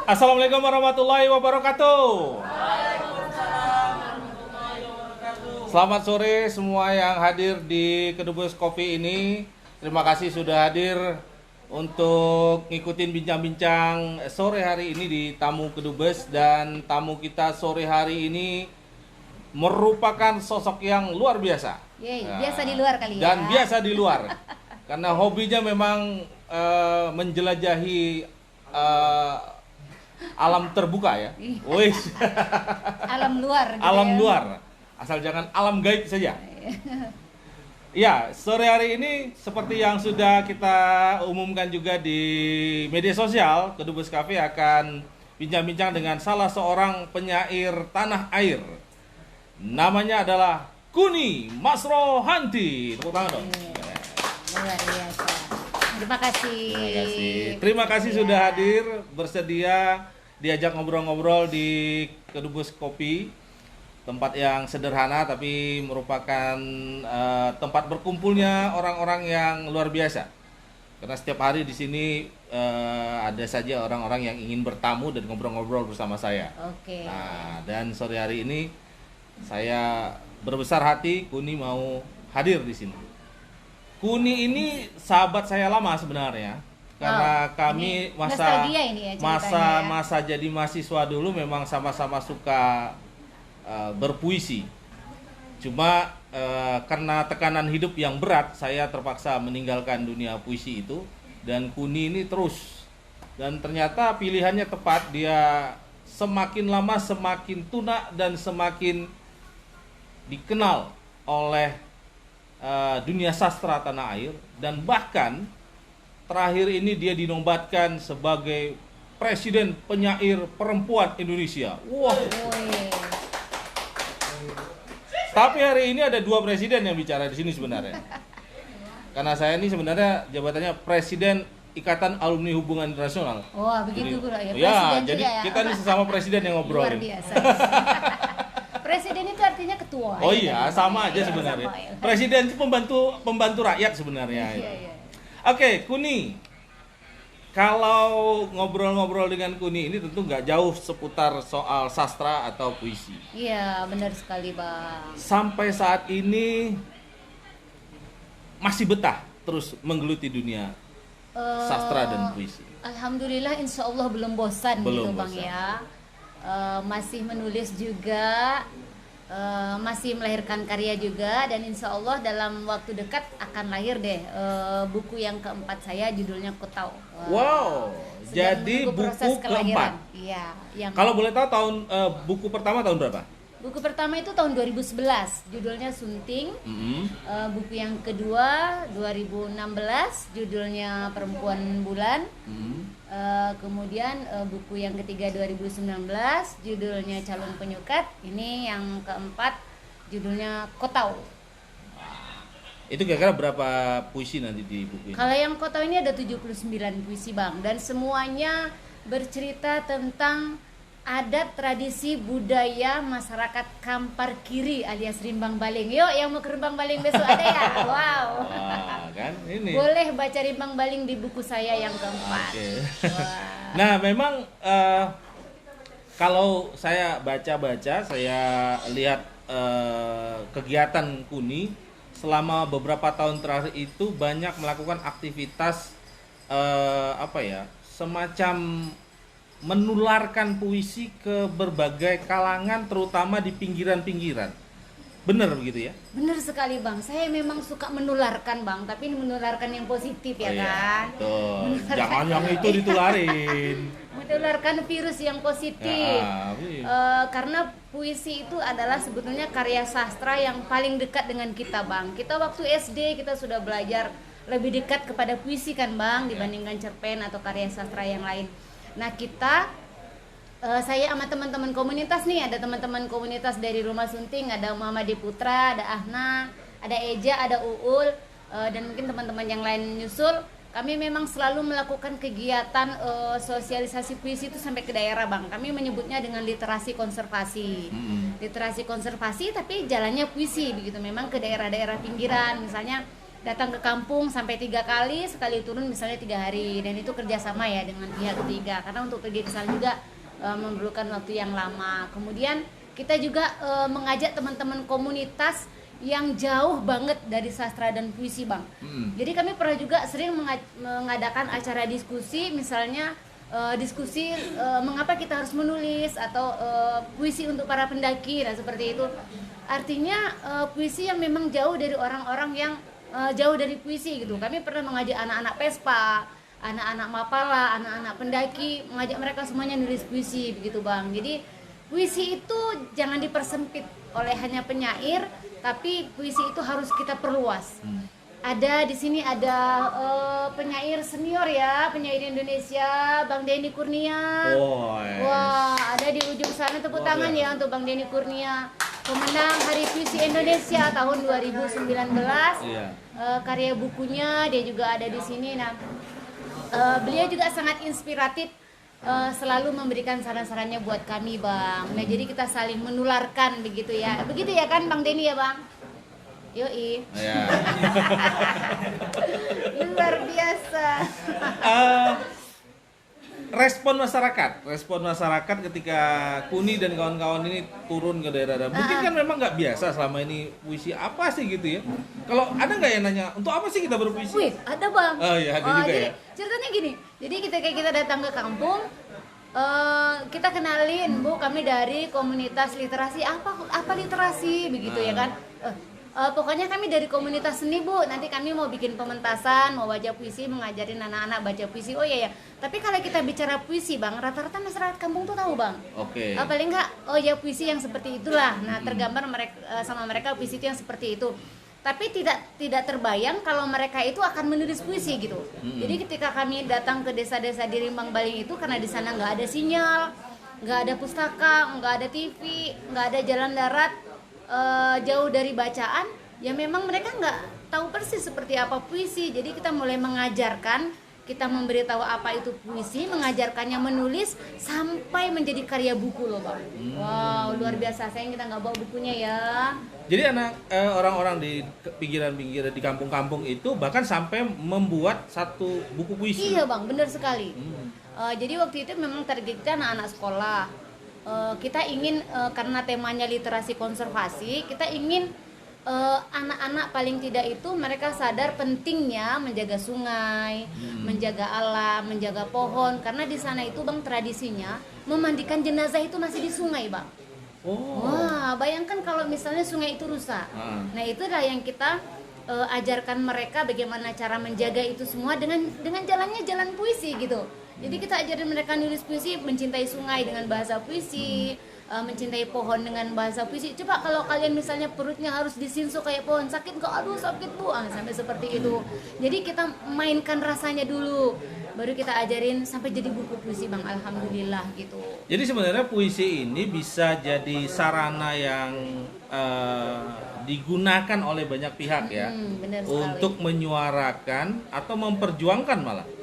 Assalamualaikum warahmatullahi wabarakatuh. Selamat sore semua yang hadir di Kedubes Kopi ini. Terima kasih sudah hadir untuk ngikutin bincang-bincang sore hari ini di tamu Kedubes. Dan tamu kita sore hari ini merupakan sosok yang luar biasa. Biasa di luar kali ya. Dan biasa di luar. Karena hobinya memang menjelajahi alam terbuka ya. Wis. Alam luar gitu Alam ya. luar. Asal jangan alam gaib saja. Ya, sore hari ini seperti yang sudah kita umumkan juga di media sosial, Kedubes Cafe akan bincang-bincang dengan salah seorang penyair tanah air. Namanya adalah Kuni Masrohanti. Tepuk tangan dong. Luar biasa. Terima kasih. Terima kasih sudah hadir, bersedia diajak ngobrol-ngobrol di Kedubes Kopi. Tempat yang sederhana tapi merupakan tempat berkumpulnya orang-orang yang luar biasa. Karena setiap hari di sini ada saja orang-orang yang ingin bertamu dan ngobrol-ngobrol bersama saya. Oke. Nah, dan sore hari ini saya berbesar hati Kuni mau hadir di sini. Kuni ini sahabat saya lama sebenarnya. Karena kami nostalgia ini ya ceritanya masa jadi mahasiswa dulu memang sama-sama suka berpuisi. Cuma karena tekanan hidup yang berat, saya terpaksa meninggalkan dunia puisi itu. Dan Kuni ini terus. Dan ternyata pilihannya tepat. Dia semakin lama semakin tuna dan semakin dikenal oleh dunia sastra tanah air. Dan bahkan terakhir ini dia dinobatkan sebagai Presiden Penyair Perempuan Indonesia. Wah. Tapi hari ini ada dua presiden yang bicara di sini sebenarnya. Karena saya ini sebenarnya jabatannya Presiden Ikatan Alumni Hubungan Internasional. Wah, begitu Bro ya. Ya, Presiden jadi juga ya. kita ini sesama presiden yang ngobrol. Luar biasa. Presiden itu artinya ketua. Oh iya, sama aja sebenarnya. Sama ya. Presiden itu pembantu rakyat sebenarnya. Iya. Oke, Kuni. Kalau ngobrol-ngobrol dengan Kuni ini tentu nggak jauh seputar soal sastra atau puisi. Iya, benar sekali, Bang. Sampai saat ini masih betah terus menggeluti dunia sastra dan puisi. Alhamdulillah, insya Allah belum bosan Belum gitu Bang bosan. ya. Masih menulis juga, masih melahirkan karya juga, dan insya Allah dalam waktu dekat akan lahir deh buku yang keempat saya, judulnya Kutau. Wow, Sedang jadi menunggu proses buku kelahiran. keempat. Iya, yang Kalau boleh tahu tahun buku pertama tahun berapa? buku pertama itu tahun 2011, judulnya Sunting. Buku yang kedua 2016, judulnya Perempuan Bulan. Kemudian buku yang ketiga 2019, judulnya Calon Penyukat. Ini yang keempat, judulnya Kotau. Itu kira-kira berapa puisi nanti di buku ini? Kalau yang Kotau ini ada 79 puisi Bang, dan semuanya bercerita tentang adat, tradisi, budaya masyarakat Kampar Kiri alias Rimbang Baling. Yuk, yang mau ke Rimbang Baling besok ada ya? Wow. Wah, kan ini. Boleh baca Rimbang Baling di buku saya yang keempat. Oke. Wah. Nah, memang kalau saya baca-baca, saya lihat kegiatan Kuni selama beberapa tahun terakhir itu banyak melakukan aktivitas semacam menularkan puisi ke berbagai kalangan, terutama di pinggiran-pinggiran. Bener begitu ya? Bener sekali Bang, saya memang suka menularkan Bang, tapi menularkan yang positif ya kan? Betul. Menularkan- Jangan yang itu ditularin. Menularkan virus yang positif. Karena puisi itu adalah sebetulnya karya sastra yang paling dekat dengan kita Bang. Kita waktu SD kita sudah belajar lebih dekat kepada puisi kan Bang, dibandingkan cerpen atau karya sastra yang lain. Nah kita, saya sama teman-teman komunitas nih, ada teman-teman komunitas dari Rumah Sunting, ada Muhammad Putra, ada Ahna, ada Eja, ada Uul, dan mungkin teman-teman yang lain nyusul. Kami memang selalu melakukan kegiatan sosialisasi puisi itu sampai ke daerah Bang. Kami menyebutnya dengan literasi konservasi. Literasi konservasi tapi jalannya puisi begitu, memang ke daerah-daerah pinggiran. Misalnya datang ke kampung sampai 3 kali, sekali turun misalnya 3 hari, dan itu kerjasama ya dengan pihak ketiga karena untuk pergi ke sana juga memerlukan waktu yang lama. Kemudian kita juga mengajak teman-teman komunitas yang jauh banget dari sastra dan puisi, Bang. Jadi kami pernah juga sering mengadakan acara diskusi, misalnya diskusi mengapa kita harus menulis, atau puisi untuk para pendaki, nah seperti itu. Artinya puisi yang memang jauh dari orang-orang yang jauh dari puisi gitu. Kami pernah mengajak anak-anak Pespa, anak-anak Mapala, anak-anak pendaki, mengajak mereka semuanya nulis puisi begitu, Bang. Jadi puisi itu jangan dipersempit oleh hanya penyair, tapi puisi itu harus kita perluas. Ada di sini ada penyair senior ya, penyair Indonesia, Bang Denny Kurnia. Wah, ada di ujung sana, tepuk tangan ya untuk Bang Denny Kurnia, pemenang Hari Puisi Indonesia tahun 2019. Karya bukunya dia juga ada di sini. Nah, beliau juga sangat inspiratif, selalu memberikan saran-sarannya buat kami, Bang. Nah, jadi kita saling menularkan begitu ya. Begitu ya kan Bang Denny ya, Bang? Yoi. Luar biasa. Respon masyarakat ketika Kuni dan kawan-kawan ini turun ke daerah-daerah, mungkin kan memang nggak biasa selama ini puisi apa sih gitu ya. Kalau ada nggak yang nanya untuk apa sih kita berpuisi? Wih, ada, Bang. Oh iya, ada juga jadi, ya. Ceritanya gini, jadi kita datang ke kampung, kita kenalin, Bu, kami dari komunitas literasi. Apa literasi begitu ya kan? Pokoknya kami dari komunitas seni, Bu. Nanti kami mau bikin pementasan, mau baca puisi, mengajarin anak-anak baca puisi. Oh iya ya. Tapi kalau kita bicara puisi, Bang, rata-rata masyarakat kampung tuh tahu, Bang. Oke. Paling enggak, oh ya puisi yang seperti itulah. Nah, tergambar sama mereka puisi itu yang seperti itu. Tapi tidak terbayang kalau mereka itu akan menulis puisi gitu. Jadi ketika kami datang ke desa-desa di Rimbang Baling itu, karena di sana nggak ada sinyal, nggak ada pustaka, nggak ada TV, nggak ada jalan darat, jauh dari bacaan, ya memang mereka nggak tahu persis seperti apa puisi. Jadi kita mulai mengajarkan, kita memberitahu apa itu puisi, mengajarkannya menulis sampai menjadi karya buku loh, Bang. Wow, luar biasa. Sayang kita nggak bawa bukunya ya. Jadi orang-orang di pinggiran-pinggiran di kampung-kampung itu bahkan sampai membuat satu buku puisi. Iya, Bang, benar sekali. Jadi waktu itu memang target kita anak-anak sekolah. Kita ingin karena temanya literasi konservasi, kita ingin anak-anak paling tidak itu mereka sadar pentingnya menjaga sungai, menjaga alam, menjaga pohon, karena di sana itu, Bang, tradisinya memandikan jenazah itu masih di sungai, Bang. Wah, bayangkan kalau misalnya sungai itu rusak. Nah, itulah yang kita ajarkan mereka bagaimana cara menjaga itu semua dengan jalannya jalan puisi gitu. Jadi kita ajarin mereka nulis puisi, mencintai sungai dengan bahasa puisi, mencintai pohon dengan bahasa puisi. Coba kalau kalian misalnya perutnya harus disinso kayak pohon, sakit kok, aduh sakit, Bu, sampai seperti itu. Jadi kita mainkan rasanya dulu, baru kita ajarin sampai jadi buku puisi, Bang. Alhamdulillah gitu. Jadi sebenarnya puisi ini bisa jadi sarana yang digunakan oleh banyak pihak ya, untuk menyuarakan atau memperjuangkan malah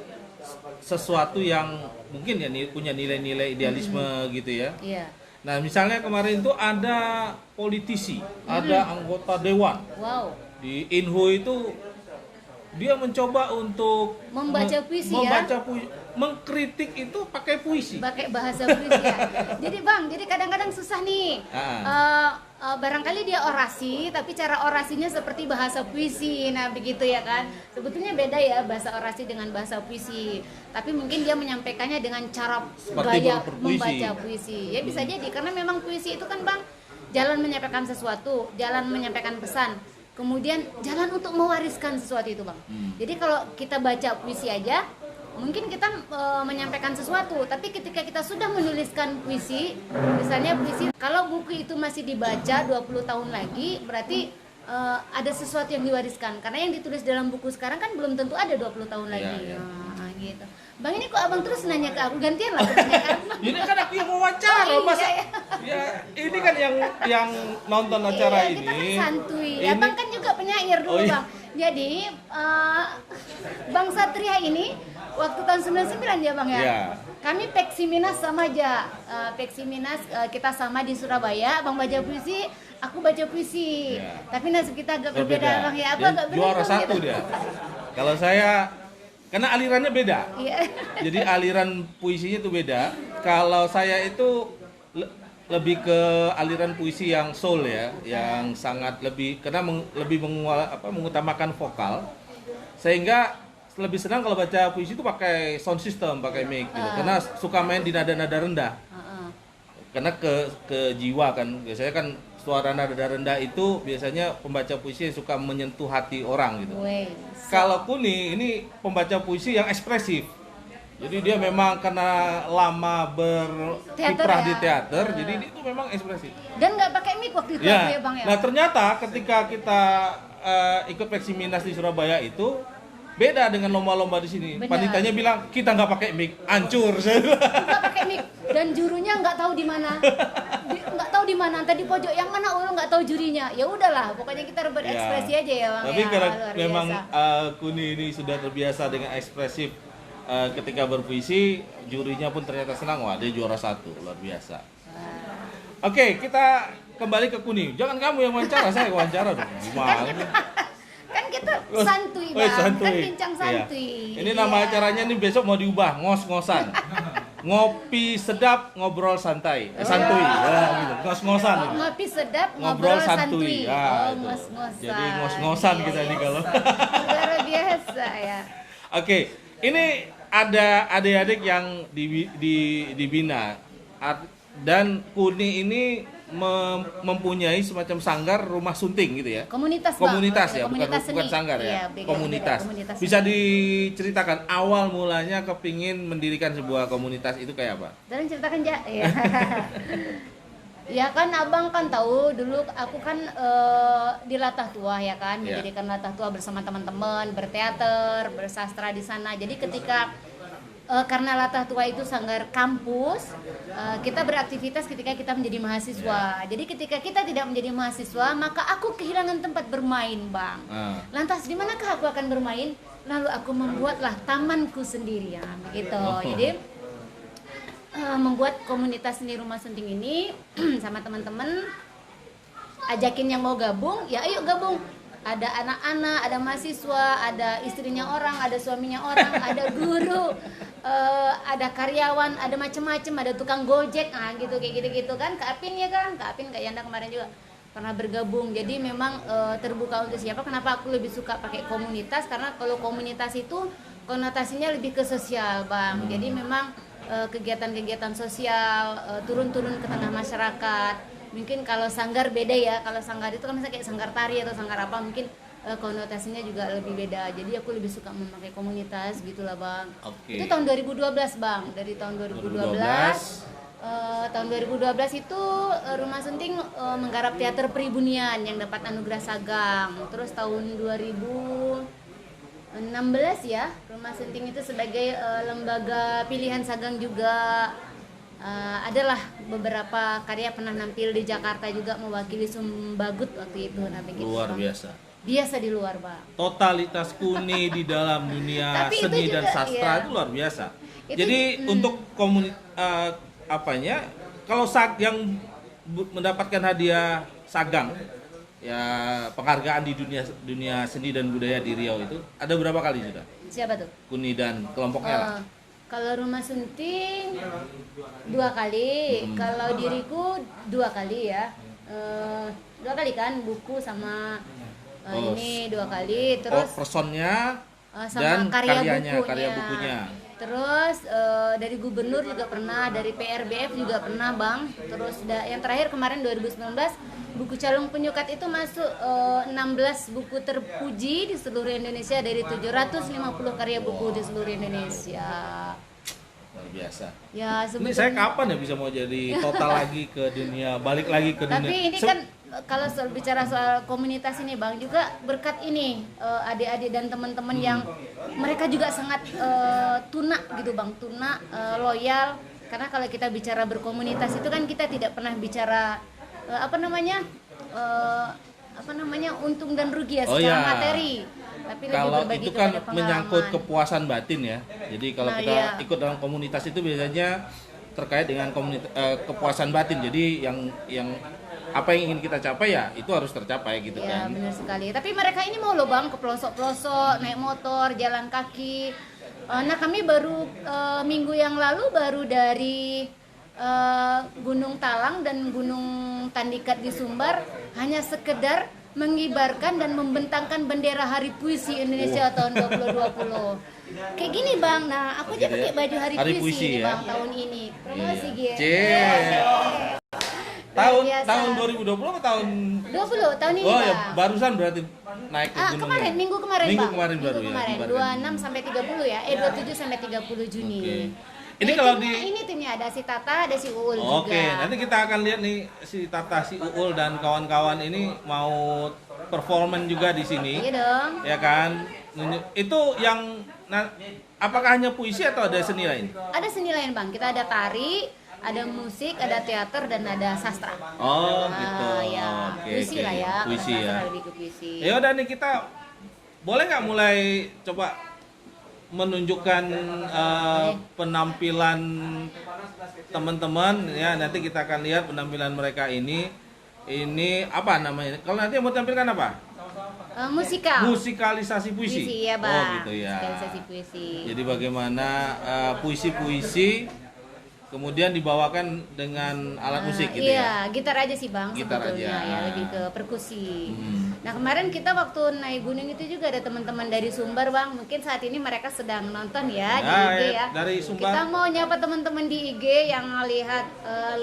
sesuatu yang mungkin ya punya nilai-nilai idealisme gitu ya. Iya. Nah, misalnya kemarin itu ada politisi, ada anggota dewan. Wow. Di Inho itu dia mencoba untuk membaca puisi, mengkritik itu pakai puisi. Pakai bahasa puisi ya. Jadi, Bang, jadi kadang-kadang susah nih. Barangkali dia orasi, tapi cara orasinya seperti bahasa puisi. Nah, begitu ya kan. Sebetulnya beda ya bahasa orasi dengan bahasa puisi. Tapi mungkin dia menyampaikannya dengan cara seperti gaya membaca puisi. Ya bisa jadi, karena memang puisi itu kan, Bang, jalan menyampaikan sesuatu, jalan menyampaikan pesan. Kemudian jalan untuk mewariskan sesuatu itu, Bang. Jadi kalau kita baca puisi aja, mungkin kita menyampaikan sesuatu, tapi ketika kita sudah menuliskan puisi, misalnya puisi, kalau buku itu masih dibaca 20 tahun lagi, berarti ada sesuatu yang diwariskan. Karena yang ditulis dalam buku sekarang kan belum tentu ada 20 tahun lagi. Iya. Nah, gitu. Bang, ini kok Abang terus nanya ke aku, gantian lah pertanyaan. Ini kan aku yang wawancara, masa ya ini kan yang nonton acara kita ini. Kita kan santuy. Abang kan juga penyair dulu, Bang. Jadi Bang Satria ini waktu tahun 99 ya Bang ya? Iya. Kami Peksi Minas sama aja. Peksi Minas kita sama di Surabaya, Bang baca puisi, aku baca puisi. Iya. Tapi nasib kita agak berbeda Bang ya. Aku Dia agak juara beruntung satu gitu. dia. Kalau saya, karena alirannya beda. Iya. Jadi aliran puisinya itu beda. Kalau saya itu lebih ke aliran puisi yang soul ya, yang sangat lebih karena lebih mengutamakan vokal. Sehingga lebih senang kalau baca puisi itu pakai sound system, pakai mic gitu. Karena suka main di nada-nada rendah. Karena ke jiwa kan. Biasanya kan suara nada rendah itu biasanya pembaca puisi yang suka menyentuh hati orang gitu. Kalau Kuni ini pembaca puisi yang ekspresif. Jadi dia memang karena lama berkiprah di teater, jadi dia itu memang ekspresif. Dan nggak pakai mic waktu itu Ya. ya Bang ya. Nah ternyata ketika kita ikut Peksi Minas di Surabaya itu beda dengan lomba-lomba di sini. Benar. Panitanya bilang kita nggak pakai mic, hancur. Nggak pakai mic dan jurunya nggak tahu di mana. Nggak tahu di mana, entah di pojok yang mana, orang nggak tahu jurinya. Ya udahlah, pokoknya kita berekspresi aja ya Bang. Tapi ya, karena luar memang biasa. Kuni ini sudah terbiasa dengan ekspresif ketika berpuisi, jurinya pun ternyata senang. Wah, dia juara 1, luar biasa. Oke, kita kembali ke Kuni. Jangan kamu yang wawancara, saya wawancara dong. Gimana? Kan kita santuy Oh, Bang, santuy. kan bincang Iya. santuy. Ini nama acaranya nih besok mau diubah, ngos-ngosan. Ngopi sedap, ngobrol santai. Santuy. Ya, gitu. Ngos-ngosan. ini. Ngopi sedap, Ngobrol ngobrol santuy. santuy. Ya, Oh, itu. ngos-ngosan. Jadi ngos-ngosan kita nih kalau. Luar biasa ya. Oke, ini ada adik-adik yang dibina dan Kuni ini mempunyai semacam sanggar rumah sunting gitu ya. Komunitas Bang. Komunitas ya, Komunitas bukan seni. sanggar ya. Iya, beda, Komunitas. komunitas Bisa seni. diceritakan awal mulanya kepingin mendirikan sebuah komunitas itu kayak apa? Dan ceritakan Ja. Ya. Ya kan Abang kan tahu dulu aku kan di Latah Tua ya kan, Ya. mendirikan Latah Tua bersama teman-teman, berteater, bersastra di sana. Jadi ketika karena Latah Tua itu sanggar kampus, kita beraktivitas ketika kita menjadi mahasiswa. Jadi ketika kita tidak menjadi mahasiswa, maka aku kehilangan tempat bermain, Bang. Lantas di manakah aku akan bermain? Lalu aku membuatlah tamanku sendiri ya, begitu. Jadi membuat komunitas seni rumah sunting ini sama teman-teman, ajakin yang mau gabung, ya ayo gabung. Ada anak-anak, ada mahasiswa, ada istrinya orang, ada suaminya orang, ada guru, ada karyawan, ada macam-macam, ada tukang gojek, nah gitu kayak gitu-gitu kan. Kak Apin ya kan, Kak Apin, Kak Yanda kemarin juga pernah bergabung. Jadi memang terbuka untuk siapa. Kenapa aku lebih suka pakai komunitas? Karena kalau komunitas itu konotasinya lebih ke sosial, Bang. Jadi memang kegiatan-kegiatan sosial, turun-turun ke tengah masyarakat. Mungkin kalau sanggar beda ya, kalau sanggar itu kan misalnya kayak sanggar tari atau sanggar apa, mungkin konotasinya juga lebih beda. Jadi aku lebih suka memakai komunitas gitulah Bang. Itu tahun 2012 Bang, dari tahun 2012. Tahun 2012 itu Rumah Sunting menggarap teater Peribunian yang dapat anugerah Sagang. Terus tahun 2016 ya, Rumah Sunting itu sebagai lembaga pilihan Sagang juga. Adalah beberapa karya pernah nampil di Jakarta juga mewakili Sumbagut waktu itu. Nah, begitu, Luar Bang. biasa. Biasa di luar Bang. Totalitas Kuni di dalam dunia Tapi itu seni dan juga, sastra iya. itu luar biasa. Itu, Jadi untuk kalau yang mendapatkan hadiah Sagang ya, penghargaan di dunia seni dan budaya di Riau itu ada berapa kali sudah? Siapa tuh? Kuni dan kelompoknya lah. Kalau Rumah Sunting 2 kali, kalau diriku 2 kali ya. 2 kali kan, buku sama ini 2 kali, terus personnya dan sama karya bukunya. Terus dari gubernur juga pernah, dari PRBF juga pernah Bang. Terus yang terakhir kemarin 2019 buku Calung Penyukat itu masuk 16 buku terpuji di seluruh Indonesia dari 750 karya buku di seluruh Indonesia. Luar biasa. Ya, Ini saya kapan ya bisa mau jadi total lagi ke dunia, balik lagi ke dunia. Tapi ini kan kalau bicara soal komunitas ini Bang, juga berkat ini adik-adik dan teman-teman yang mereka juga sangat tuna gitu Bang, tuna, loyal. Karena kalau kita bicara berkomunitas itu kan kita tidak pernah bicara apa namanya, untung dan rugi ya Oh, secara ya. materi. Tapi lebih Kalau berbagi itu kan kepada menyangkut pengalaman. kepuasan batin ya. Jadi kalau Nah, kita iya. ikut dalam komunitas itu biasanya terkait dengan kepuasan batin. Jadi yang apa yang ingin kita capai ya itu harus tercapai gitu Ya kan. benar sekali. Tapi mereka ini mau loh Bang ke pelosok-pelosok, naik motor, jalan kaki. Nah kami baru minggu yang lalu baru dari Gunung Talang dan Gunung Tandikat di Sumbar hanya sekedar mengibarkan dan membentangkan bendera Hari Puisi Indonesia tahun 2020. Kayak gini Bang. Nah aku aja Gitu ya. pakai baju Hari Hari Puisi Puisi nih ya. Bang tahun ini. Terima kasih Gia. Tahun biasa. tahun 2020 atau tahun 20 tahun ini Oh ya, Bang. barusan berarti naik ke gunungnya. Kemarin, minggu kemarin Minggu Bang. kemarin baru Minggu ya. kemarin, kemarin. 26 sampai 30 ya. 27 sampai 30 Juni. Oke. Ini kalau ini timnya ada si Tata, ada si Uul Oke, juga. nanti kita akan lihat nih si Tata, si Uul dan kawan-kawan ini mau performan juga di sini. Iya dong. Ya kan? Itu yang apakah hanya puisi atau ada seni lain? Ada seni lain Bang. Kita ada tari, ada musik, ada teater dan ada sastra. Oh, gitu. Ya, Oke, puisi oke. lah ya. Kalau Puisi sastra ya. lebih ke puisi. Ya udah nih kita boleh nggak mulai coba menunjukkan penampilan teman-teman ya, nanti kita akan lihat penampilan mereka ini apa namanya, kalau nanti mau tampilkan apa? Musikal. Musikalisasi puisi. Puisi ya Bang. Oh gitu ya. Musikalisasi puisi. Jadi bagaimana puisi-puisi kemudian dibawakan dengan alat musik gitu Iya, gitar aja sih Bang Gitar sebetulnya aja. ya, lebih ke perkusi. Hmm. Nah kemarin kita waktu naik gunung itu juga ada teman-teman dari Sumbar Bang. Mungkin saat ini mereka sedang nonton ya di Nah, IG ya. dari Sumbar. Kita mau nyapa teman-teman di IG yang lihat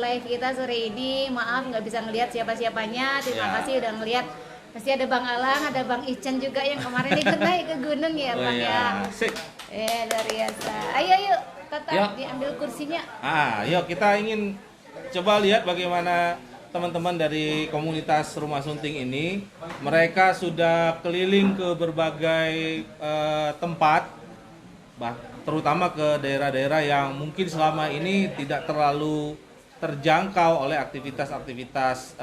live kita sore ini. Maaf nggak bisa ngelihat siapa-siapanya. Terima Ya. kasih udah ngelihat. Pasti ada Bang Alang, ada Bang Ican juga yang kemarin ikut naik ke gunung ya Oh Bang iya. ya. Sik. Luar biasa. Ayo yuk, Tata Yuk. diambil kursinya. Yuk kita ingin coba lihat bagaimana teman-teman dari komunitas Rumah Sunting ini, mereka sudah keliling ke berbagai tempat, terutama ke daerah-daerah yang mungkin selama ini tidak terlalu terjangkau oleh aktivitas-aktivitas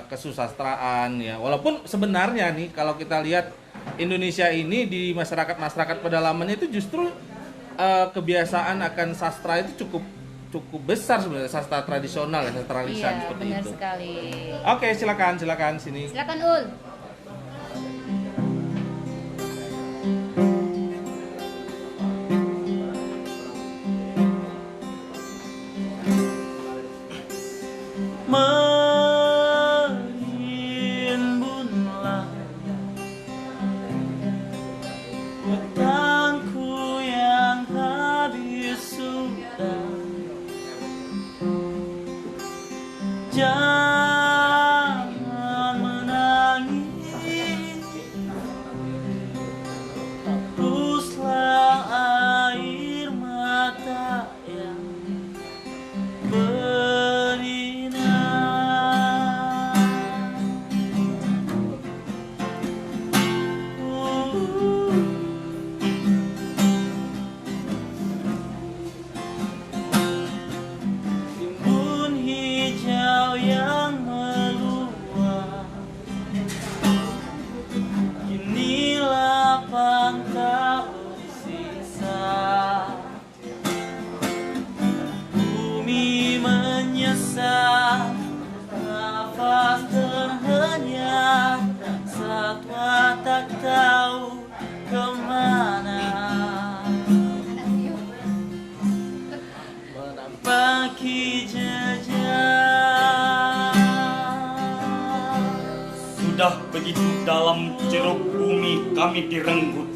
kesusastraan ya. Walaupun sebenarnya nih kalau kita lihat Indonesia ini di masyarakat pedalamannya itu justru kebiasaan akan sastra itu cukup besar sebenarnya, sastra tradisional ya, sastra lisan Iya, seperti benar itu. sekali. Oke, silakan sini. Silakan Ul. Menimbunlah hutangku yang habis sudah. Jangan menangis, hapuslah air mata yang Timbun hijau yang meluas, kini lapang tak bersisa. Bumi menyesal, nafas terhenyak, satwa tak tahu kemana. Menampaki jejak. Sudah begitu dalam ceruk bumi kami direnggut.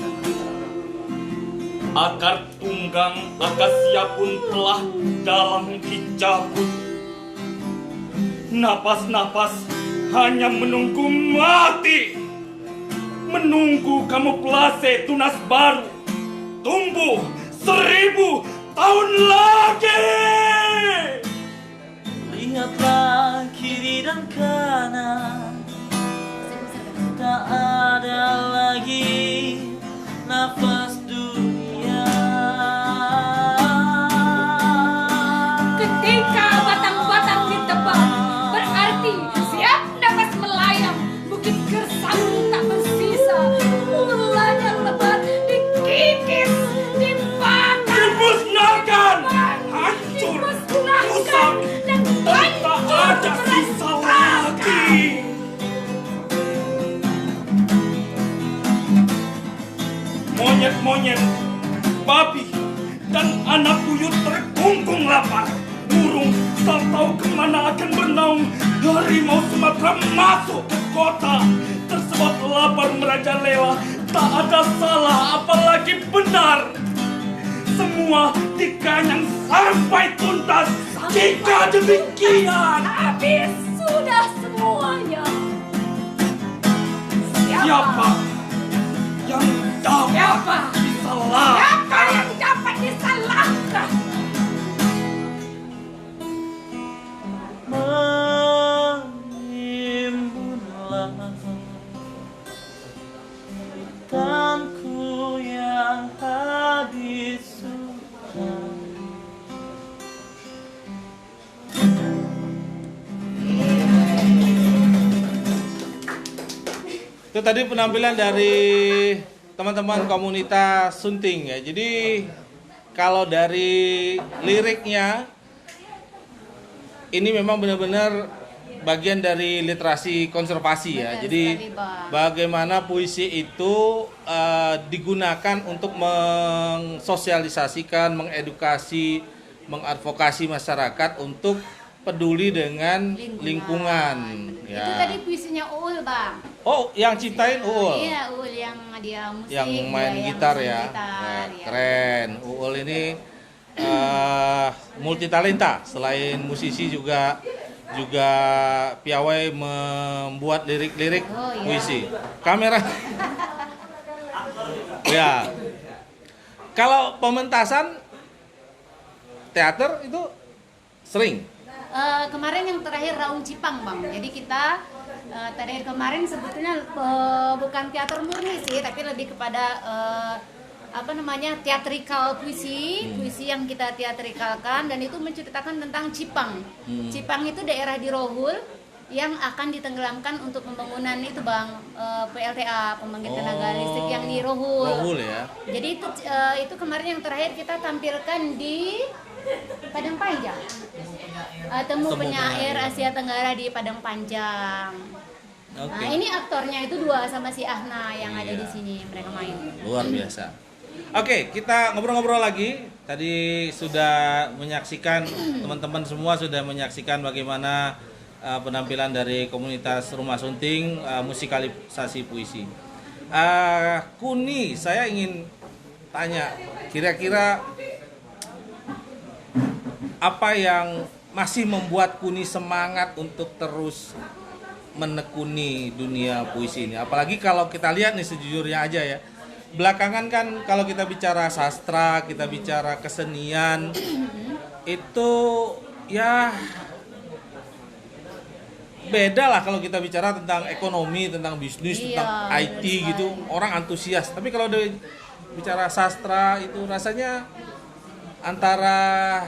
Akar tunggang akasia pun telah dalam dicabut. Napas-napas hanya menunggu mati. Menunggu kamuflase tunas baru. Tumbuh 1000 tahun lagi. Lihatlah kiri dan kanan, tak ada lagi nafas dunia. Ketika batang-batang ditebang, berarti siap nafas melayang. Bukit monyet, babi, dan anak buyut terkungkung lapar. Burung tak tahu kemana akan bernaung. Harimau Sumatera masuk ke kota, tersebat lapar merajalela. Tak ada salah apalagi benar. Semua dikanyang sampai tuntas. Jika demikian, Habis sudah semuanya. siapa yang dapat Siapa disalahkan? yang dapat disalahkan? Menimbunlah hutanku yang habis sudah. Itu tadi penampilan dari teman-teman komunitas Sunting ya. Jadi kalau dari liriknya ini memang benar-benar bagian dari literasi konservasi ya. Benar Jadi sekali, Bang. bagaimana puisi itu digunakan untuk mensosialisasikan, mengedukasi, mengadvokasi masyarakat untuk peduli dengan lingkungan. Itu tadi puisinya Uul, Bang. Oh, yang ciptain Uul. Iya, Uul yang dia musik, Yang main dia gitar yang ya. main gitar, ya. Keren. Uul ini multi talenta. Selain musisi juga piawai membuat lirik-lirik Oh, iya. puisi. Kamera. Ya. Kalau pementasan teater itu sering. Kemarin yang terakhir Raung Cipang, Bang. Jadi kita terakhir kemarin sebetulnya bukan teater murni sih, tapi lebih kepada teatrikal puisi yang kita teatrikalkan, dan itu menceritakan tentang Cipang. Cipang itu daerah di Rohul yang akan ditenggelamkan untuk pembangunan itu, Bang, PLTA, pembangkit tenaga listrik yang di Rohul. Rohul ya. Jadi itu kemarin yang terakhir kita tampilkan di Padang Panjang. Temu Penyair Asia Tenggara di Padang Panjang. Oke. Nah, ini aktornya itu dua sama si Ahna yang ada di sini, mereka main. Luar biasa. Oke, kita ngobrol-ngobrol lagi. Tadi sudah menyaksikan, teman-teman semua sudah menyaksikan bagaimana penampilan dari komunitas Rumah Sunting, musikalisasi puisi. Kuni, saya ingin tanya, kira-kira apa yang masih membuat Kuni semangat untuk terus menekuni dunia puisi ini? Apalagi kalau kita lihat nih, sejujurnya aja ya, belakangan kan kalau kita bicara sastra, kita bicara kesenian, itu ya beda lah kalau kita bicara tentang ekonomi, tentang bisnis, Iya, tentang IT benar gitu, orang antusias. Tapi kalau udah bicara sastra itu rasanya antara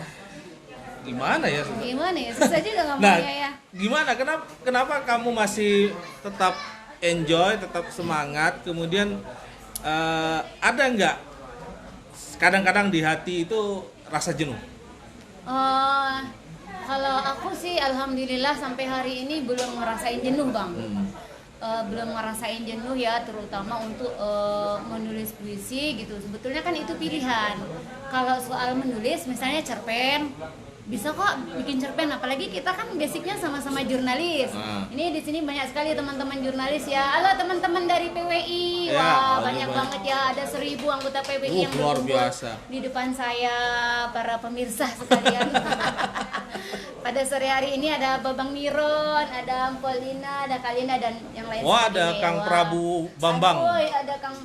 gimana ya? Gimana ya? Susah juga Nah, ngomongnya ya. gimana? Kenapa kamu masih tetap enjoy, tetap semangat? Kemudian ada nggak kadang-kadang di hati itu rasa jenuh? Kalau aku sih alhamdulillah sampai hari ini belum ngerasain jenuh, Bang. Belum ngerasain jenuh ya, terutama untuk menulis puisi gitu. Sebetulnya kan itu pilihan. Kalau soal menulis misalnya cerpen, bisa kok bikin cerpen, apalagi kita kan basicnya sama-sama jurnalis. Ini di sini banyak sekali teman-teman jurnalis ya. Halo teman-teman dari PWI. Ya, Wah, halo, banyak banget ya, ada 1000 anggota PWI yang luar berkumpul biasa. di depan saya, para pemirsa sekalian. Pada sore hari ini ada Babang Miron, ada Polina, ada Kalina, dan yang lain. Wah, ada sebagainya. Kang Wah. Prabu Bambang. Aduh, ada Kang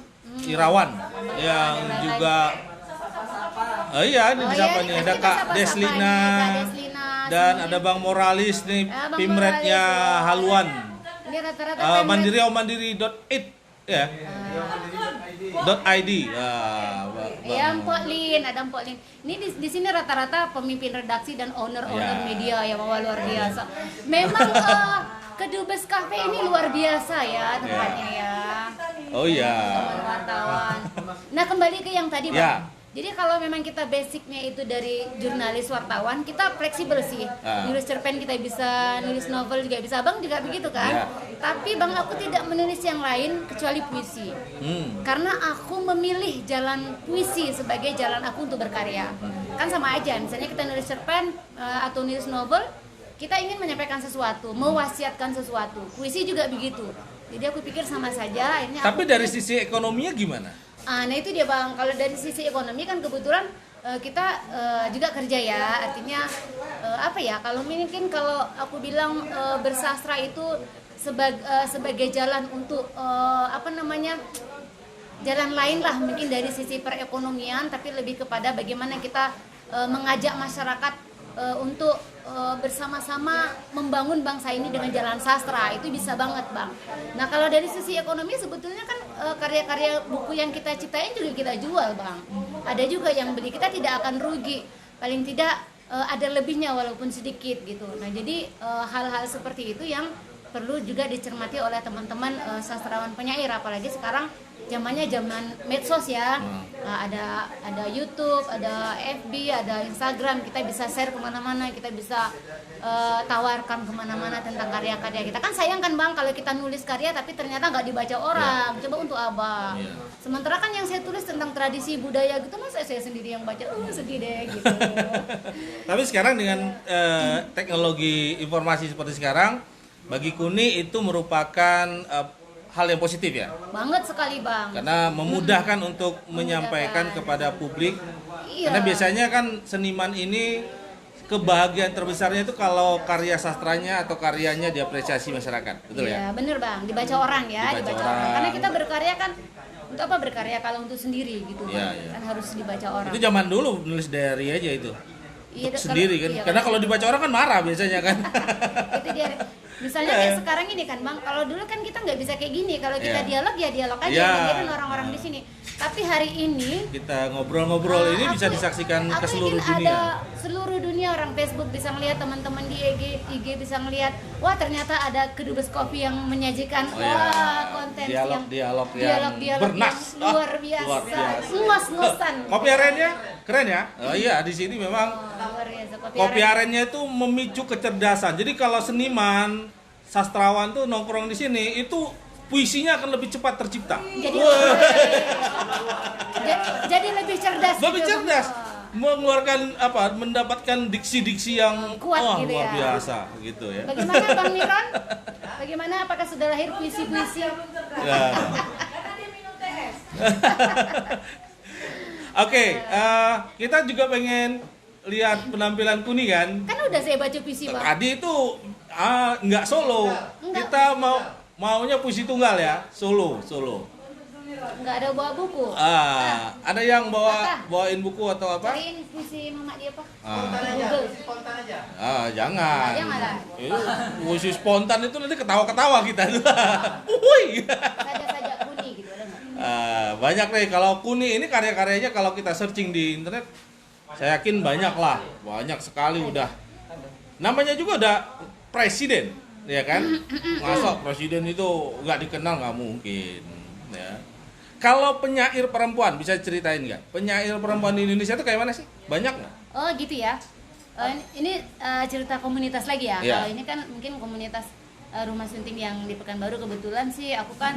Irawan yang juga iya, ini siapa nih? Ada Kak Deslina, dan ada Bang Moralis nih, Bang pimretnya Moralis, Haluan. Ini rata-rata Mandiri.id ya. .id. Ya, Mpok Lin, ada Mpok Lin. Ini di sini rata-rata pemimpin redaksi dan owner-owner Ya. media ya, wah luar biasa. Memang Kedubes Cafe ini luar biasa ya tempatnya ya. Oh iya. Wartawan. Nah, kembali ke yang tadi, Bang. Ya. Jadi kalau memang kita basicnya itu dari jurnalis wartawan, kita fleksibel sih. Nulis cerpen kita bisa, nulis novel juga bisa. Bang juga begitu kan? Tapi Bang, aku tidak menulis yang lain kecuali puisi. Karena aku memilih jalan puisi sebagai jalan aku untuk berkarya. Kan sama aja, misalnya kita nulis cerpen atau nulis novel, kita ingin menyampaikan sesuatu, mewasiatkan sesuatu. Puisi juga begitu. Jadi aku pikir sama saja. Akhirnya Tapi dari sisi ekonominya gimana? Nah itu dia Bang, kalau dari sisi ekonomi kan kebetulan kita juga kerja ya, artinya apa ya, kalau mungkin kalau aku bilang bersastra itu sebagai jalan untuk jalan lain lah mungkin dari sisi perekonomian, tapi lebih kepada bagaimana kita mengajak masyarakat untuk bersama-sama membangun bangsa ini dengan jalan sastra. Itu bisa banget Bang. Nah kalau dari sisi ekonomi sebetulnya kan karya-karya buku yang kita ciptain juga kita jual Bang. Ada juga yang beli, kita tidak akan rugi, paling tidak ada lebihnya walaupun sedikit gitu. Nah jadi hal-hal seperti itu yang perlu juga dicermati oleh teman-teman sastrawan penyair, apalagi sekarang zamannya zaman medsos ya. Ada YouTube, ada FB, ada Instagram, kita bisa share kemana-mana, kita bisa tawarkan kemana-mana tentang karya-karya kita. Kan sayang kan Bang kalau kita nulis karya tapi ternyata nggak dibaca orang. Coba untuk apa? Sementara kan yang saya tulis tentang tradisi budaya gitu, masa saya sendiri yang baca, sedih deh gitu. Tapi sekarang dengan teknologi informasi seperti sekarang, bagi Kuni itu merupakan hal yang positif ya? Banget sekali Bang. Karena memudahkan untuk menyampaikan kepada publik. Iya. Karena biasanya kan seniman ini kebahagiaan terbesarnya itu kalau karya sastranya atau karyanya diapresiasi masyarakat, betul ya? Iya, bener Bang, dibaca orang ya, dibaca orang. Karena kita berkarya kan untuk apa berkarya kalau untuk sendiri gitu Iya, Bang. iya. Kan harus dibaca orang. Itu zaman dulu nulis diary aja itu. Iya, Untuk sendiri kan. iya, Karena kalau dibaca orang kan marah biasanya kan. Itu dia. Misalnya kayak sekarang ini kan Bang, kalau dulu kan kita nggak bisa kayak gini. Kalau kita dialog ya dialog aja, dengerin orang-orang di sini. Tapi hari ini Kita ngobrol-ngobrol ini bisa disaksikan ke seluruh yakin dunia. ada seluruh dunia, orang Facebook bisa ngelihat, teman-teman di IG bisa ngelihat. Wah ternyata ada Kedubes Coffee yang menyajikan konten yang dialog bernas luar biasa, nguas-nguasan. Kopi arennya keren ya. Oh iya, di sini memang Luar biasa, kopi arennya itu memicu kecerdasan. Jadi kalau seniman, sastrawan tuh nongkrong di sini itu puisinya akan lebih cepat tercipta. Jadi lebih cerdas. Lebih gitu, cerdas. Bang. Mengeluarkan mendapatkan diksi-diksi yang Kuat gitu luar ya. biasa gitu ya. Bagaimana Bang Miron? Bagaimana, apakah sudah lahir puisi-puisi? Ya. Oke, kita juga pengen lihat penampilan Kuni kan. Kan udah saya baca puisi Bang. Tadi itu nggak solo. Enggak. Kita maunya puisi tunggal ya, solo. Nggak ada bawa buku. Ada yang bawain buku atau apa? Cariin puisi Mama dia apa? Spontan aja. Jangan. Jangan lah. Itu puisi spontan itu nanti ketawa-ketawa kita. Uhuy. Saja Kuni gitu ada nggak? Banyak nih kalau Kuni ini karya-karyanya kalau kita searching di internet, saya yakin banyak sekali udah. Namanya juga udah presiden, ya kan? Masa presiden itu nggak dikenal, nggak mungkin. Ya. Kalau penyair perempuan bisa ceritain nggak? Penyair perempuan di Indonesia itu kayak mana sih? Banyak nggak? Oh gitu ya. Ini cerita komunitas lagi ya. Iya. Kalau ini kan mungkin komunitas Rumah Sunting yang di Pekanbaru, kebetulan sih aku kan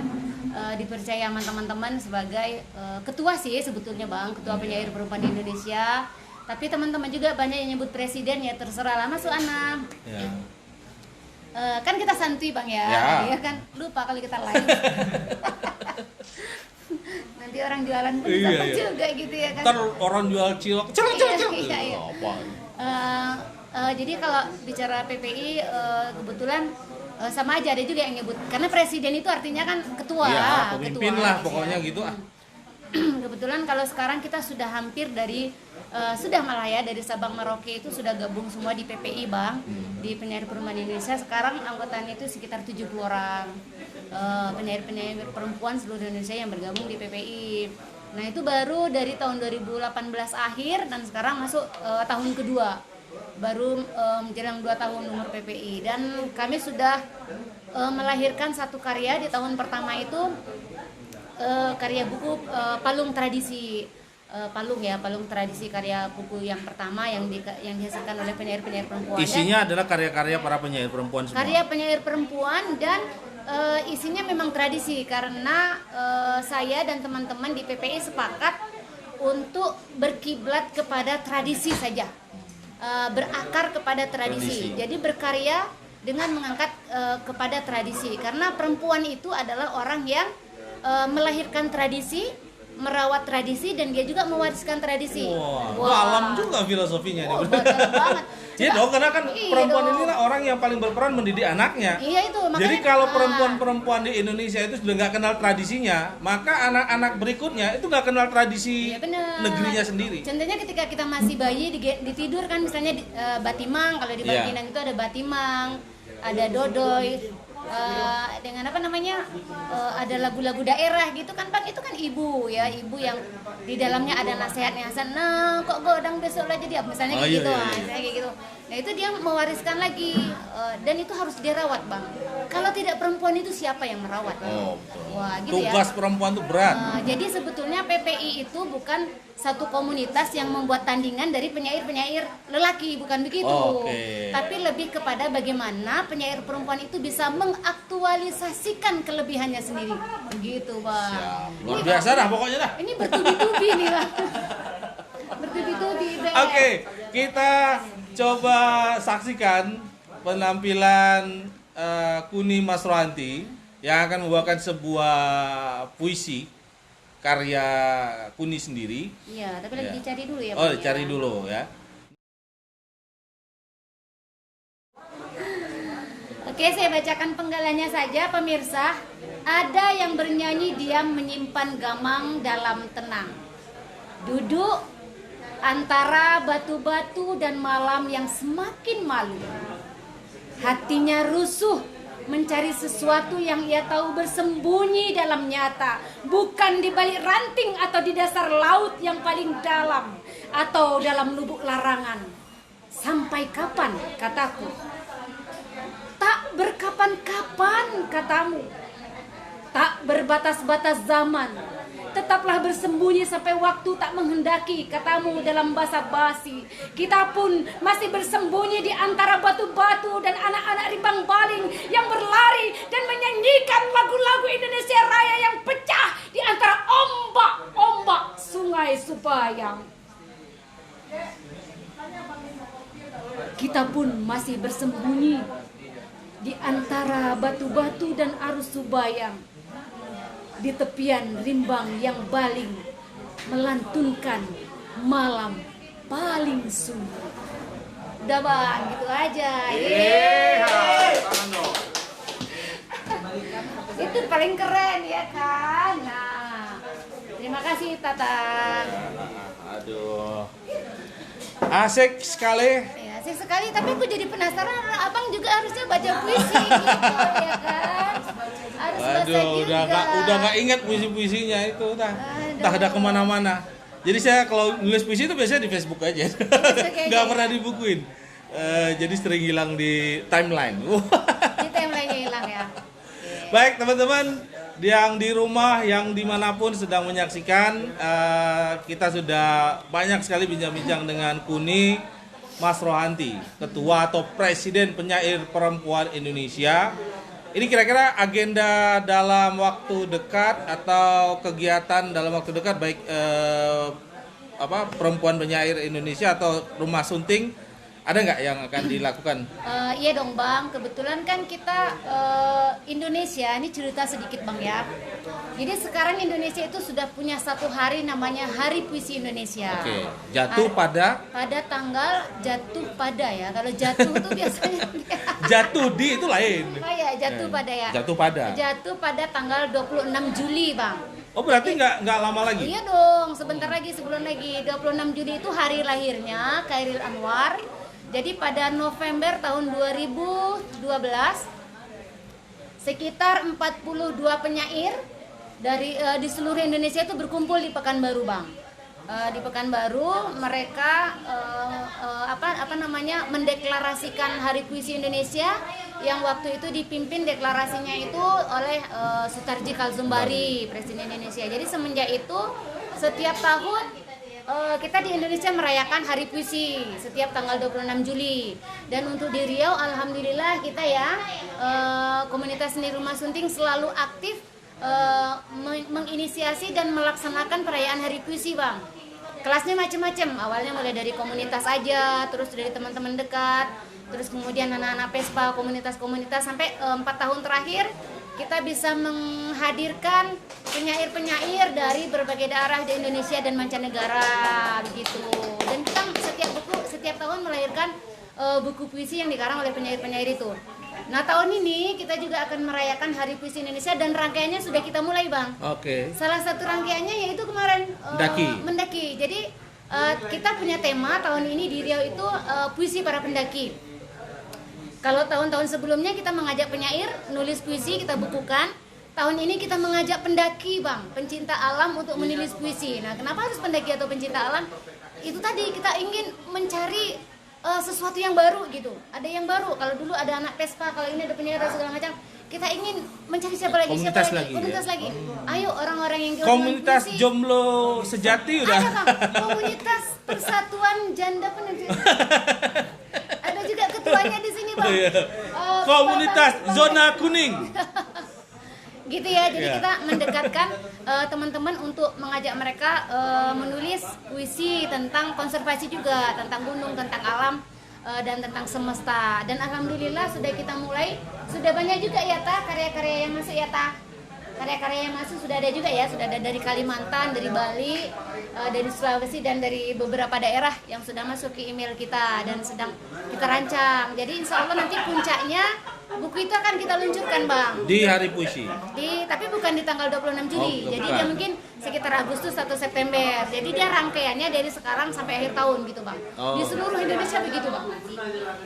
dipercaya sama teman-teman sebagai ketua sih sebetulnya Bang, ketua penyair perempuan di Indonesia. Tapi teman-teman juga banyak yang nyebut presiden, ya terserah lah masuk Ana. Ya. Kan kita santuy Bang ya. Ya. Ya kan lupa kalau kita live. Nanti orang jualan pun Iya, sama iya. juga gitu ya kan. Ntar orang jual cilok. Iya. Apa? Jadi kalau bicara PPI kebetulan sama aja, ada juga yang nyebut karena presiden itu artinya kan ketua, Ya, pemimpin ketua, lah gitu pokoknya ya. gitu ah. Kebetulan kalau sekarang kita sudah hampir dari sudah malah ya dari Sabang Merauke itu sudah gabung semua di PPI Bang, di Penyair Perempuan Indonesia. Sekarang anggotanya itu sekitar 70 orang penyair-penyair perempuan seluruh Indonesia yang bergabung di PPI. Nah itu baru dari tahun 2018 akhir dan sekarang masuk tahun kedua, baru menjelang 2 tahun umur PPI. Dan kami sudah melahirkan satu karya di tahun pertama itu, karya buku Palung Tradisi. Palung ya, Palung tradisi karya buku yang pertama yang dihasilkan oleh penyair-penyair perempuan. Isinya adalah karya-karya para penyair perempuan semua. Karya penyair perempuan dan isinya memang tradisi karena saya dan teman-teman di PPI sepakat untuk berkiblat kepada tradisi saja, berakar kepada tradisi. Jadi berkarya dengan mengangkat kepada tradisi karena perempuan itu adalah orang yang melahirkan tradisi, merawat tradisi, dan dia juga mewariskan tradisi. Wah, dalam juga filosofinya nih. Dalam banget. Iya dong, karena kan Iya perempuan dong. inilah orang yang paling berperan mendidik anaknya. Iya itu. Makanya, Jadi kalau perempuan-perempuan di Indonesia itu sudah nggak kenal tradisinya, maka anak-anak berikutnya itu nggak kenal tradisi iya bener. negerinya sendiri. Contohnya ketika kita masih bayi ditidur kan misalnya batimang, kalau di Iya. Batinan itu ada batimang, ada dodoy, dengan apa namanya, ada lagu-lagu daerah gitu kan Bang, itu kan ibu ya, ibu yang di dalamnya ada nasihatnya, nah kok godang besok lah jadi apa misalnya Oh, kayak iya, gitu, iya, iya. misalnya kayak gitu. Nah itu dia mewariskan lagi, dan itu harus dirawat Bang. Kalau tidak perempuan itu siapa yang merawat? Oh, betul. Wah gitu ya. Tugas perempuan itu berat. Jadi sebetulnya PPI itu bukan satu komunitas yang membuat tandingan dari penyair-penyair lelaki, bukan begitu. Oke. Tapi lebih kepada bagaimana penyair perempuan itu bisa mengaktualisasikan kelebihannya sendiri. Begitu, Bang. Siap. Luar biasa dah pokoknya dah. Ini bertubi-tubi nih, Bang. Bertubi-tubi. Bang. Oke, kita coba saksikan penampilan Kuni Masrohanti yang akan membawakan sebuah puisi karya Kuni sendiri. Iya, tapi lagi Ya. dicari dulu ya, Oh, Bang, dicari ya. dulu ya. Oke, saya bacakan penggalannya saja, pemirsa. Ada yang bernyanyi diam menyimpan gamang dalam tenang. Duduk antara batu-batu dan malam yang semakin malu. Hatinya rusuh mencari sesuatu yang ia tahu bersembunyi dalam nyata, bukan di balik ranting atau di dasar laut yang paling dalam atau dalam lubuk larangan. Sampai kapan, kataku? Tak berkapan-kapan, katamu. Tak berbatas-batas zaman. Tetaplah bersembunyi sampai waktu tak menghendaki, katamu dalam basa-basi. Kita pun masih bersembunyi di antara batu-batu dan anak-anak rimbang baling yang berlari dan menyanyikan lagu-lagu Indonesia Raya yang pecah di antara ombak-ombak Sungai Subayang. Kita pun masih bersembunyi di antara batu-batu dan arus Subayang, di tepian rimbang yang baling, melantunkan malam paling sunyi. Udah Bang, gitu aja. Itu paling keren ya kan. Nah, terima kasih Tatang. Aduh. Asik sekali. Ya, asik sekali, tapi aku jadi penasaran, Abang juga harusnya baca puisi gitu ya kan. Harus baca Aduh, juga. udah nggak ingat puisi-puisinya itu, Aduh. entah ada kemana-mana. Jadi saya kalau nulis puisi itu biasanya di Facebook aja, nggak pernah dibukuin. Jadi sering hilang di timeline. Di timeline-nya hilang ya. Baik teman-teman yang di rumah, yang dimanapun sedang menyaksikan, kita sudah banyak sekali bincang-bincang dengan Kuni Masrohanti, Ketua atau Presiden Penyair Perempuan Indonesia. Ini kira-kira agenda dalam waktu dekat atau kegiatan dalam waktu dekat, baik Perempuan Penyair Indonesia atau Rumah Sunting, ada nggak yang akan dilakukan? Iya dong Bang, kebetulan kan kita Indonesia, ini cerita sedikit Bang ya. Jadi sekarang Indonesia itu sudah punya satu hari namanya Hari Puisi Indonesia. Oke, jatuh pada tanggal jatuh pada ya. Kalau jatuh itu biasanya jatuh di itu lain. oh ya, jatuh pada ya. Jatuh pada. Jatuh pada tanggal 26 Juli Bang. Oh berarti nggak lama lagi? Iya dong, sebentar lagi, sebelum lagi. 26 Juli itu hari lahirnya Khairil Anwar. Jadi pada November tahun 2012 sekitar 42 penyair dari di seluruh Indonesia itu berkumpul di Pekanbaru, Bang. Di Pekanbaru mereka mendeklarasikan Hari Puisi Indonesia yang waktu itu dipimpin deklarasinya itu oleh Sutarji Kalzumbari, Presiden Indonesia. Jadi semenjak itu setiap tahun kita di Indonesia merayakan Hari Puisi setiap tanggal 26 Juli. Dan untuk di Riau, alhamdulillah kita ya komunitas seni Rumah Sunting selalu aktif menginisiasi dan melaksanakan perayaan Hari Puisi, Bang. Kelasnya macam-macam. Awalnya mulai dari komunitas aja, terus dari teman-teman dekat, terus kemudian anak-anak Pespa, komunitas-komunitas, sampai 4 tahun terakhir kita bisa menghadirkan penyair-penyair dari berbagai daerah di Indonesia dan mancanegara begitu. Dan kita setiap tahun melahirkan buku puisi yang dikarang oleh penyair-penyair itu. Nah, tahun ini kita juga akan merayakan Hari Puisi Indonesia dan rangkaiannya sudah kita mulai, Bang. Oke. Salah satu rangkaiannya yaitu kemarin mendaki. Jadi kita punya tema tahun ini di Riau itu puisi para pendaki. Kalau tahun-tahun sebelumnya kita mengajak penyair nulis puisi, kita bukukan. Tahun ini kita mengajak pendaki, Bang, pencinta alam untuk menulis puisi. Nah, kenapa harus pendaki atau pencinta alam? Itu tadi kita ingin mencari sesuatu yang baru gitu. Ada yang baru. Kalau dulu ada anak Pespa, kalau ini ada penyair dan segala macam. Kita ingin mencari siapa lagi? Komunitas lagi. Ayo orang-orang yang komunitas puisi. Jomblo sejati udah. Ada, Bang. Komunitas Persatuan Janda Penentu. Ada juga ketuanya di sini, Bang. Komunitas Zona Kuning. Gitu ya, jadi Iya. kita mendekatkan teman-teman untuk mengajak mereka menulis puisi tentang konservasi juga, tentang gunung, tentang alam, dan tentang semesta. Dan alhamdulillah sudah kita mulai, sudah banyak juga ya Ta karya-karya yang masuk ya Ta. Karya-karya yang masuk sudah ada juga ya, sudah ada dari Kalimantan, dari Bali, dari Sulawesi, dan dari beberapa daerah yang sudah masuk ke email kita dan sedang kita rancang. Jadi insya Allah nanti puncaknya buku itu akan kita luncurkan, Bang. Di Hari Puisi. Tapi bukan di tanggal 26 Juli. Jadi bukan. dia mungkin sekitar Agustus atau September. Jadi dia rangkaiannya dari sekarang sampai akhir tahun gitu, Bang. Oh. Di seluruh Indonesia begitu, Bang.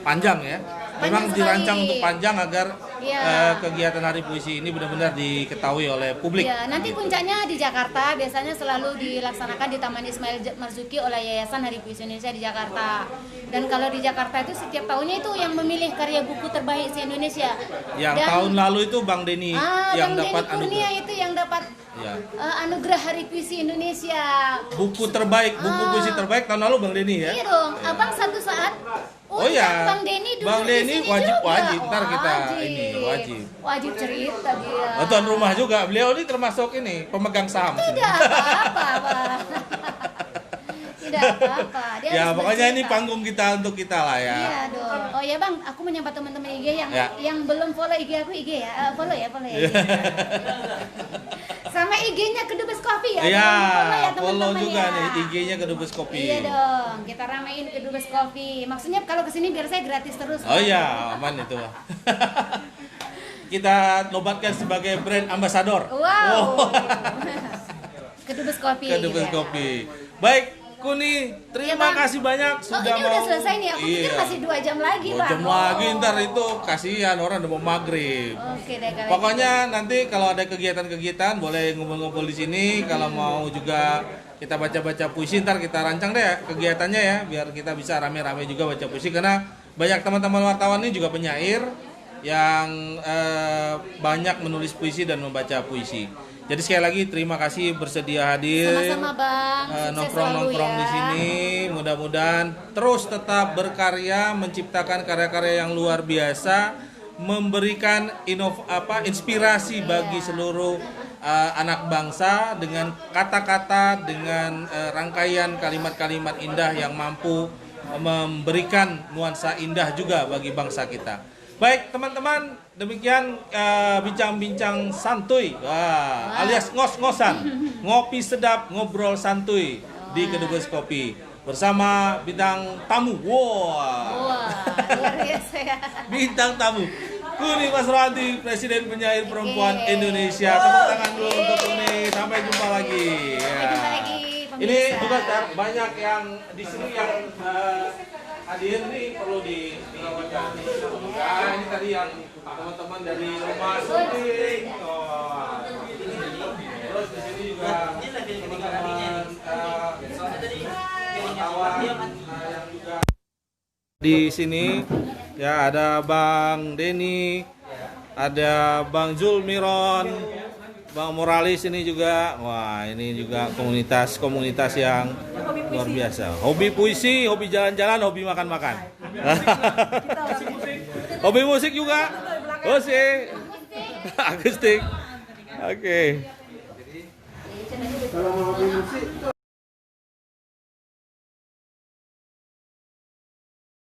Panjang ya. Memang sekali. dirancang untuk panjang agar Iya. kegiatan Hari Puisi ini benar-benar diketahui oleh publik. Ya, nanti puncaknya di Jakarta, biasanya selalu dilaksanakan di Taman Ismail Marzuki oleh Yayasan Hari Puisi Indonesia di Jakarta. Dan kalau di Jakarta itu setiap tahunnya itu yang memilih karya buku terbaik se Indonesia. Yang Dan, tahun lalu itu Bang Denny yang Bang dapat Denny Kurnia itu yang dapat Ya. anugerah Hari Puisi Indonesia. Buku terbaik, buku puisi terbaik tahun lalu Bang Denny ya. Iya dong, Abang satu saat Oh ya, Bang Denny dulu Bang di Denny sini wajib juga. ntar kita Wajib. ini wajib. Wajib cerita dia. Tuan rumah juga, beliau ini termasuk ini pemegang saham sini. Tidak apa-apa, Bang. Tidak apa-apa. Dia Ya harus pokoknya ini bercerita. panggung kita untuk kita lah ya. Iya dong. Oh ya Bang, aku menyapa teman-teman IG Ya. yang belum follow IG aku IG ya. Follow ya IG. Sama IG-nya Kedubes Coffee ya. Iya, Jangan lupa follow teman-teman juga ya. nih IG-nya Kedubes Kopi. Iya dong, kita ramein Kedubes Coffee. Maksudnya kalau kesini biar saya gratis terus. Oh iya, aman itu. Kita nobatkan sebagai brand ambassador. Wow. Kedubes Coffee. Kedubes gitu ya. Kopi. Baik, Kuni, terima Bang. kasih banyak Oh sudah ini mau. udah selesai nih, aku pikir Iya. masih 2 jam lagi 2 Bang. jam lagi ntar itu kasihan orang udah mau maghrib. Oke deh kalau Pokoknya nanti kalau ada kegiatan-kegiatan boleh ngumpul-ngumpul di sini. Kalau mau juga kita baca-baca puisi ntar kita rancang deh kegiatannya ya biar kita bisa rame-rame juga baca puisi karena banyak teman-teman wartawan ini juga penyair yang banyak menulis puisi dan membaca puisi. Jadi sekali lagi terima kasih bersedia hadir. Sama-sama Bang. Sukses Nongkrong-nongkrong selalu di ya. sini. Mudah-mudahan terus tetap berkarya, menciptakan karya-karya yang luar biasa, memberikan inspirasi bagi seluruh anak bangsa dengan kata-kata, dengan rangkaian kalimat-kalimat indah yang mampu memberikan nuansa indah juga bagi bangsa kita. Baik teman-teman, demikian bincang-bincang santuy, alias ngos-ngosan, ngopi sedap, ngobrol santuy di Kedubes Kopi bersama bintang tamu. Wah, luar biasa ya. Bintang tamu Kuni Masrohanti, Presiden Penyair Perempuan Indonesia. Tepuk tangan dulu untuk Kuni. Sampai jumpa lagi. Sampai jumpa lagi, pemirsa. Ini juga banyak yang di sini yang hadir nih perlu di ini tadi yang teman-teman dari rumah syuting. Terus di sini juga teman-teman wartawan yang juga di sini ya ada Bang Denny, ada Bang Zulmiron, Bang Moralis ini juga. Wah, ini juga komunitas yang Luar biasa. Hobi puisi, hobi jalan-jalan, hobi makan-makan. Hobi musik juga. Musik. Akustik. Oke.